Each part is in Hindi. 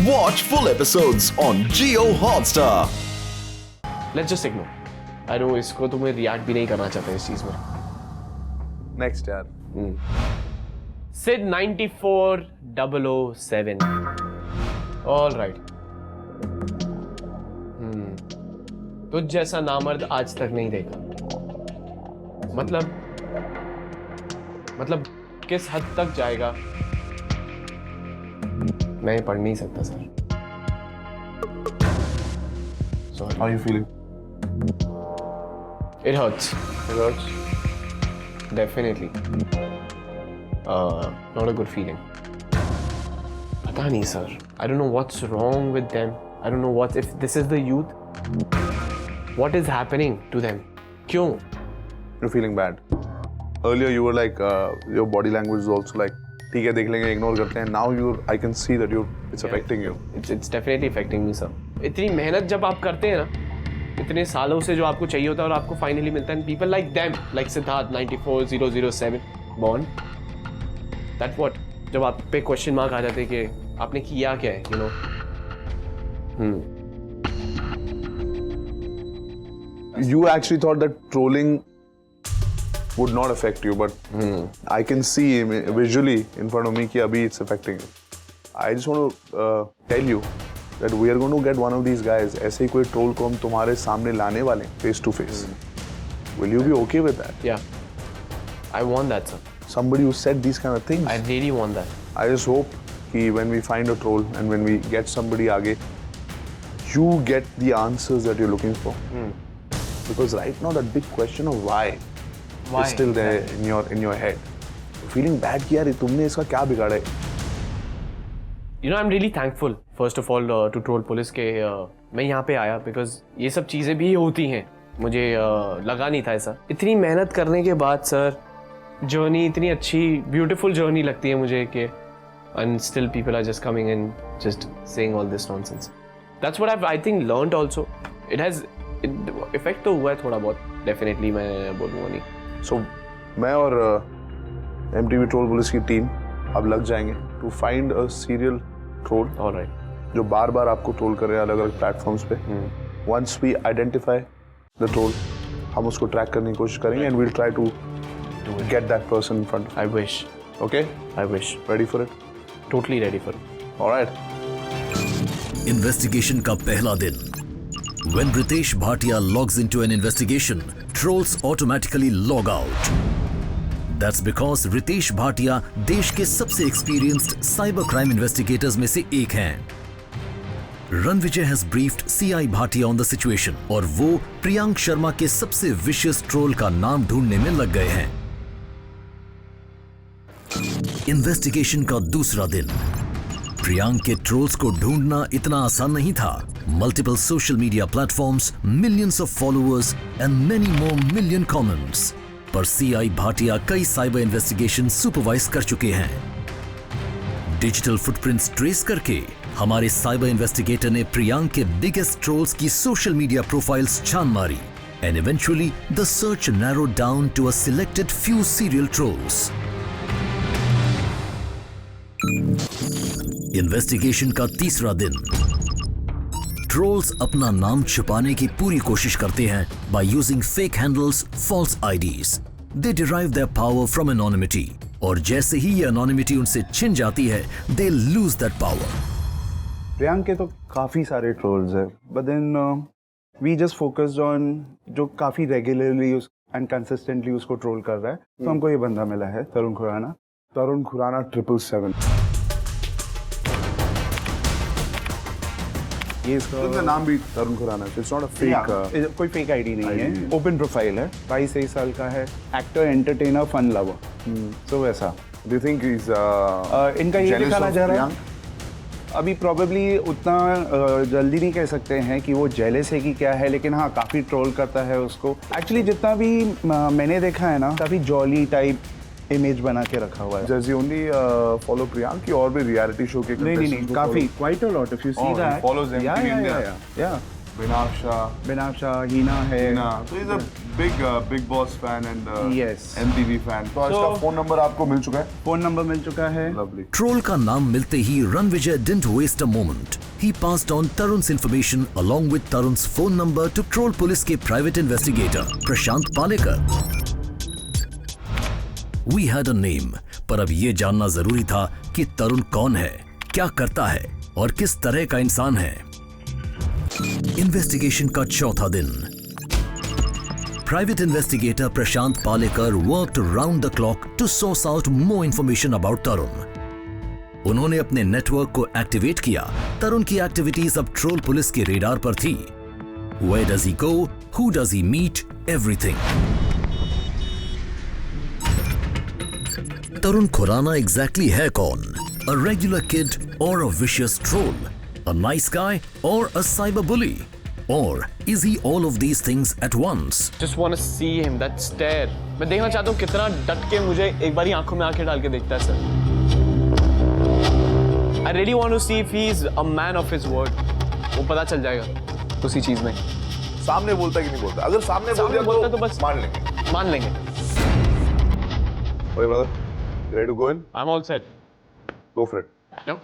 Watch full episodes on Jio Hotstar. Let's just ignore. I know इसको तुम्हें रिएक्ट भी नहीं करना चाहते इस चीज में. नेक्स्ट यार. Sid 94007. All right. तुझ जैसा नामर्द आज तक नहीं देखा. मतलब किस हद तक जाएगा मैं पढ़ नहीं सकता sir. Sorry. How are you feeling? It hurts. It hurts. Definitely. Not a good feeling. पता नहीं sir. I don't know what's wrong with them. I don't know if this is the youth. What is happening to them? क्यों? You're feeling bad. Earlier you were like, your body language is also like, ठीक है देख लेंगे, ignore करते हैं. Now I can see that it's affecting you. It's definitely affecting me sir. इतनी मेहनत जब आप करते हैं ना, इतने सालों से जो आपको चाहिए होता है और आपको फाइनली मिलता है, people like them, like Siddharth 94007 born. That what? जब आप पे क्वेश्चन मार्क आ जाते हैं कि आपने किया क्या है, you know? You actually thought that trolling would not affect you, but I can see visually in front of me कि अभी it's affecting you. I just want to tell you that we are going to get one of these guys. ऐसे ही कोई troll को हम तुम्हारे सामने लाने वाले face to face. Will you be okay with that? Yeah. I want that sir. Somebody who said these kind of things. I really want that. I just hope कि when we find a troll and when we get somebody आगे, you get the answers that you're looking for. Because right now that big question of why is still there in your head. Feeling bad कि यार तुमने इसका क्या बिगाड़ा है? You know, I'm really thankful first of all to Troll Police के मैं यहाँ पे आया because ये सब चीज़ें भी होती हैं. मुझे लगा नहीं था ऐसा. इतनी मेहनत करने के बाद सर जर्नी इतनी अच्छी ब्यूटीफुल जर्नी लगती है मुझे कि and still people are just coming and just saying all this nonsense. That's what I think learned also. It has effect तो हुआ है थोड़ा बहुत. Definitely मैं बोलूँगा नहीं. So मैं और MTV Troll Police की टीम अब लग जाएंगे to find a serial troll. All right. जो बार बार आपको ट्रोल कर रहे हैं अलग अलग प्लेटफॉर्म्स पे. Once we identify the troll, हम उसको ट्रैक करने की कोशिश करेंगे and we'll try to get that person in front. I wish. Okay? I wish. Ready for it? Totally ready for it. All right. Investigation का पहला दिन. When Ritesh Bhatia logs into an investigation, trolls automatically log out. That's because Ritesh Bhatia देश के सबसे experienced cyber crime investigators में से एक हैं. Ranvijay has briefed CI Bhatia on the situation और वो प्रियांक शर्मा के सबसे vicious troll का नाम ढूंढने में लग गए हैं. इन्वेस्टिगेशन का दूसरा दिन. प्रियांक के ट्रोल्स को ढूंढना इतना आसान नहीं था. Multiple social media platforms, millions of followers and many more million comments. पर CI भाटिया कई साइबर इन्वेस्टिगेशन सुपरवाइज कर चुके हैं. डिजिटल फुटप्रिंट्स ट्रेस करके हमारे साइबर इन्वेस्टिगेटर ने प्रियांक के बिगेस्ट ट्रोल्स की सोशल मीडिया प्रोफाइल्स छान मारी. And eventually the search narrowed down to a selected few serial trolls. Investigation का तीसरा दिन. ट्रोल्स अपना नाम छुपाने की पूरी कोशिश करते हैं by using fake handles, false IDs. They derive their power from anonymity. और जैसे ही ये anonymity उनसे छिन जाती है, they lose that power. Priyank के तो काफ़ी सारे ट्रोल्स हैं, but then we just focused on जो काफ़ी regularly and consistently उसको ट्रोल कर रहा है. तो हमको ये बंदा मिला है, तरुण खुराना. 777. ये इसका नाम भी Tarun Khurana. It's not a fake. कोई फेक आईडी नहीं है. ओपन प्रोफाइल है. 22 साल का है. Actor, entertainer, fun lover. तो वैसा. Do you think he's इनका ये jealous दिखाना of जा रहा है. Priyank? अभी प्रॉबेबली उतना जल्दी नहीं कह सकते हैं कि वो जेलस है कि क्या है, लेकिन हाँ काफ़ी ट्रोल करता है उसको. एक्चुअली जितना भी मैंने देखा है ना, काफ़ी जॉली टाइप इमेज बना के रखा हुआ है. Does he only follow Priyank की और भी रियलिटी शो के नहीं काफ़ी, quite a lot if you see that. He follows MTV India. Yeah. बिनाशा, हीना है। So he's a big boss fan and Yes. MTV fan. तो इसका फोन नंबर आपको मिल चुका है? फोन नंबर मिल चुका है। Lovely. Troll का नाम मिलते ही Ranvijay didn't waste a moment. He passed on Tarun's information along with Tarun's phone number to Troll Police के private investigator Prashant Palekar. We had a name, पर अब ये जानना जरूरी था कि तरुण कौन है, क्या करता है और किस तरह का इंसान है। इन्वेस्टिगेशन का चौथा दिन। Private investigator Prashant Palekar worked round the clock to source out more information about Tarun. उन्होंने अपने नेटवर्क को एक्टिवेट किया। तरुण की एक्टिविटीज अब ट्रोल पुलिस के रेडार पर थी। Where does he go? Who does he meet? Everything. Tarun Khurana exactly है कौन? A regular kid or a vicious troll? A nice guy or a cyber bully? Or is he all of these things at once? Just want to see him, that stare. मैं देखना चाहता हूँ कितना डट के मुझे एक बारी आंखों में आंखें डाल के देखता है sir. I really want to see if he is a man of his word. वो पता चल जाएगा उसी चीज में। सामने बोलता कि नहीं बोलता? अगर सामने बोलता तो बस मान लेंगे। Okay, brother. Ready to go in? I'm all set. Go for it. No?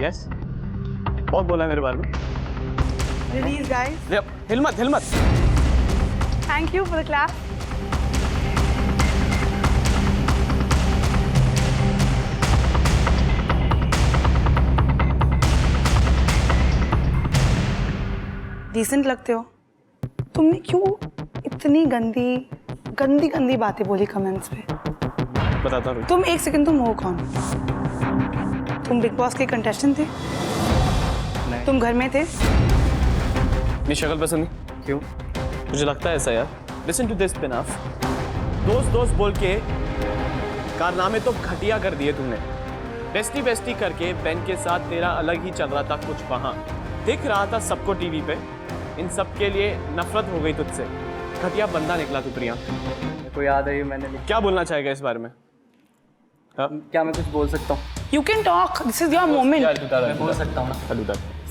Yes? बहुत बोला है मेरे बारे में। Release, guys. Yep. हिल मत। Thank you for the clap. Decent लगते हो। तुमने क्यों इतनी गंदी बातें बोली कमेंट्स पे? बताता हूँ। तुम एक सेकंड, तुम हो कौन? तुम बिग बॉस के कंटेस्टेंट थे? नहीं। तुम घर में थे? ये शक्ल पसंद नहीं? क्यों? मुझे लगता है ऐसा यार। Listen to this Pinaf. दोस्त बोल के कारनामे तो घटिया कर दिए तुमने। बेस्टी करके बेन के साथ तेरा अलग ही चल रहा था कुछ वहाँ। दिख रहा था सबको टीवी पे। इन सब के लिए नफरत हो गई तुझसे। घटिया बंदा निकला तू प्रिया। मेरे को याद है ये मैंने क्या बोलना चाहेगा इस बारे में? क्या मैं कुछ बोल सकता हूँ? You can talk. This is your moment. मैं बोल सकता हूँ ना।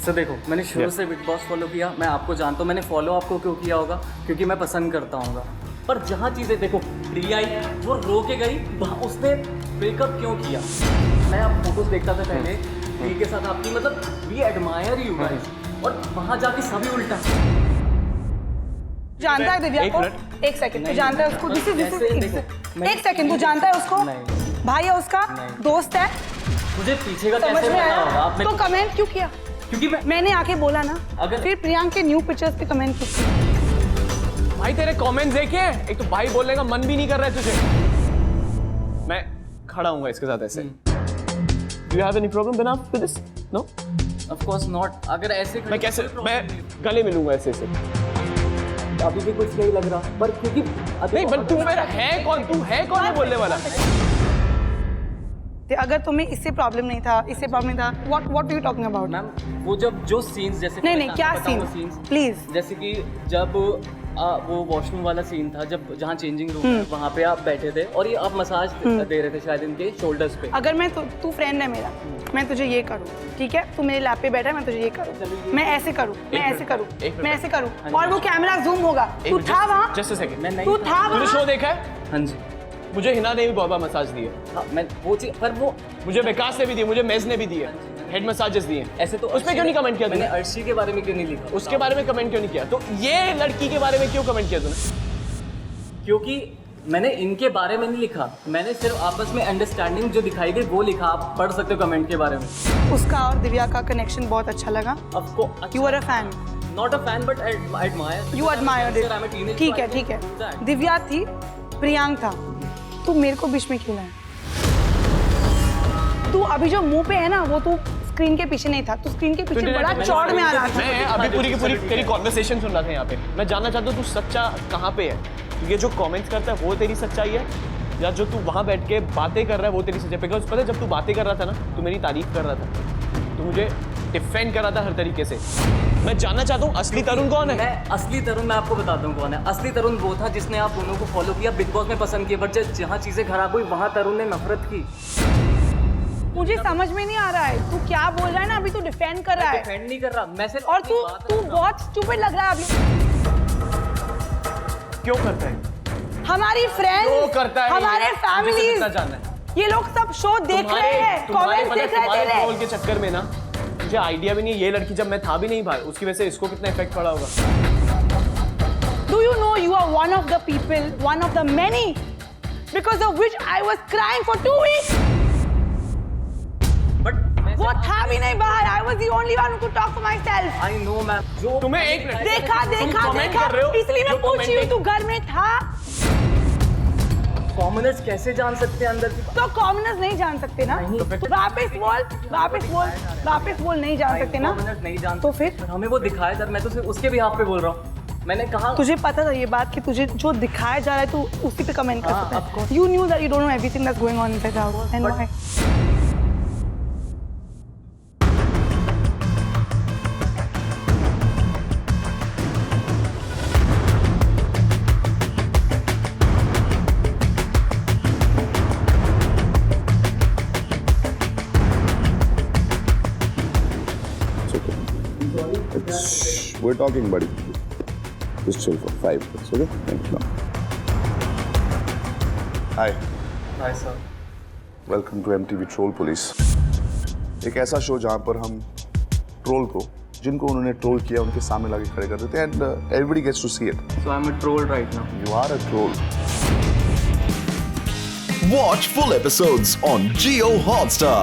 सर देखो, मैंने शुरू से बिग बॉस फॉलो किया। मैं आपको जानता हूँ। मैंने फॉलो आपको क्यों किया होगा? क्योंकि मैं पसंद करता हूँ। पर जहाँ चीज़ें देखो, प्रिया आई वो रो के गई, वहाँ उसने ब्रेकअप क्यों किया? मैं आप फोटोज देखता था पहले प्रिया के साथ आपकी, मतलब वी एडमायर यू गाइस, और वहाँ जाके सभी उल्टा। जानता है दिव्या को? एक सेकंड, तू जानता है उसको? दिस इज एक सेकंड, तू जानता है उसको? भाई है उसका? दोस्त है? मुझे पीछे का समझ कैसे में पता आया? होगा? आप तो कमेंट क्यों किया? क्योंकि मैंने आके बोला ना। अगर फिर प्रियांक के न्यू पिक्चर्स पे कमेंट क्यों किया? भाई तेरे कमेंट्स देखे? एक तो भाई बोलने का मन भी नहीं कर रहा है तुझे। मैं खड़ा हूँ इसके साथ ऐसे। Do you have any problem Pinaf with this? No? Of course not. अगर ऐसे मैं कैसे गले मिलूंगा ऐसे अभी भी कुछ नहीं लग रहा, पर क्योंकि नहीं, बट तू फिर है कौन है बोलने वाला? अगर तुम्हें इससे प्रॉब्लम नहीं था, what are you talking about? Ma'am वो जब जो सीन्स जैसे नहीं क्या सीन? प्लीज। जैसे कि जब वो वॉशरूम वाला सीन था, जब जहाँ चेंजिंग रूम है वहाँ पे आप बैठे थे और ये आप मसाज दे रहे थे शायद इनके शोल्डर्स पे। अगर मैं तू फ्रेंड है मेरा, मैं तुझे ये करूँ, ठीक है? तू मेरे लैप पे बैठा है, मैं तुझे ये करूँ, मैं ऐसे करूँ और वो कैमरा जूम होगा। तू था वहाँ? Just a second. तू था तूने वहाँ? शो देखा है? हाँ जी। मुझे हिना ने भी बाबा मसाज दिए। हाँ, मैं वो चीज, पर वो मुझे विकास ने भी दिए, मुझे मेज ने भी दिए, हेड मसाजेस दिए। ऐसे तो उस पे क्यों नहीं कमेंट किया मैंने? तूने? अर्शी के बारे में क्यों नहीं लिखा? उसके बारे में कमेंट क्यों नहीं किया? तो ये लड़की के बारे में क्यों कमेंट किया तूने? क्योंकि मैंने इनके बारे में नहीं लिखा, मैंने सिर्फ आपस में अंडरस्टैंडिंग जो दिखाई गई वो लिखा। आप पढ़ सकते हो कमेंट के बारे में। उसका और दिव्या का कनेक्शन बहुत अच्छा लगा। You are a fan? Not a fan but admire. You admired it. ठीक है। दिव्या थी, प्रियांक था, तू मेरे को बीच में क्यों लाया? तू अभी जो मुंह पे है ना, वो तू स्क्रीन के पीछे नहीं था, तू स्क्रीन के पीछे बड़ा चौड़ में आ रहा था। मैं अभी पूरी की पूरी तेरी कॉन्वर्सेशन सुन रहा था यहाँ पे। मैं जानना चाहता हूँ तू सच्चा कहाँ पे है। ये जो कमेंट्स करता है वो तेरी सच्चाई है, या जो तू वहाँ बैठ के बातें कर रहा है वो तेरी सच्चाई? बिकॉज पता है जब तू बातें कर रहा था ना, तू मेरी तारीफ कर रहा था, तू मुझे डिफेंड कर रहा था हर तरीके से। मैं जानना चाहता हूँ असली तरुण कौन है? मैं असली तरुण मैं आपको बताता हूँ कौन है। असली तरुण वो था जिसने आप दोनों को फॉलो किया, बिग बॉस में पसंद किया, बट जहाँ चीजें खराब हुई वहाँ तरुण ने नफरत की। मुझे समझ में नहीं आ रहा है तू क्या बोल रहा है ना। अभी तू डिफेंड कर रहा है। डिफेंड नहीं कर रहा मैं सिर्फ और अपनी तू बात तू रख रहा हूँ। बहुत स्टूपिड लग रहा है अभी। क्यों करता है? हमारी क्यों फ्रेंड्स, करता है? हमारे मुझे सिर्फ इतना फैमिलीज, जानना है। ये लोग सब शो देख रहे हैं, कमेंट्स देख रहे हैं ट्रोल तेरे। के चक्कर में ना मुझे आइडिया भी नहीं है ये लड़की जब मैं था भी नहीं भाई, उसकी वजह से इसको कितना इफेक्ट पड़ा होगा। Do you know you are one of the people, one of the many, because of which I was crying for 2 weeks? But वो था भी नहीं बाहर। I was the only one who could talk for myself. I know ma'am, जो तुम्हें एक मिनट देखा देखा comment देखा, कर रहे हो? इसलिए मैं जो पूछ रही हूँ commenting- तू घर में था कॉमनर्स कैसे जान सकते हैं अंदर की? तो कॉमनर्स नहीं जान सकते ना। नहीं। तो वापस बोल नहीं जान सकते ना। कॉमनर्स नहीं जान तो सकते। फिर हमें वो दिखाया जा, मैं तो सिर्फ उसके भी हाथ पे बोल रहा हूँ। मैंने कहा तुझे पता था ये बात कि तुझे जो दिखाया जा रहा है तू उसी पे कमेंट कर हाँ, सकता of है। course. You knew that you don't know everything that's going on inside the house and But- why? It's okay. We're talking, buddy. Just chill for 5 minutes, okay? Thank you. Hi. Hi sir, welcome to MTV troll police. एक ऐसा शो जहां पर हम ट्रोल को, जिनको उन्होंने ट्रोल किया, उनके सामने लाके खड़े कर देते हैं and everybody gets to see it. So I am a troll right now. You are a troll. Watch full episodes on Geo Hotstar.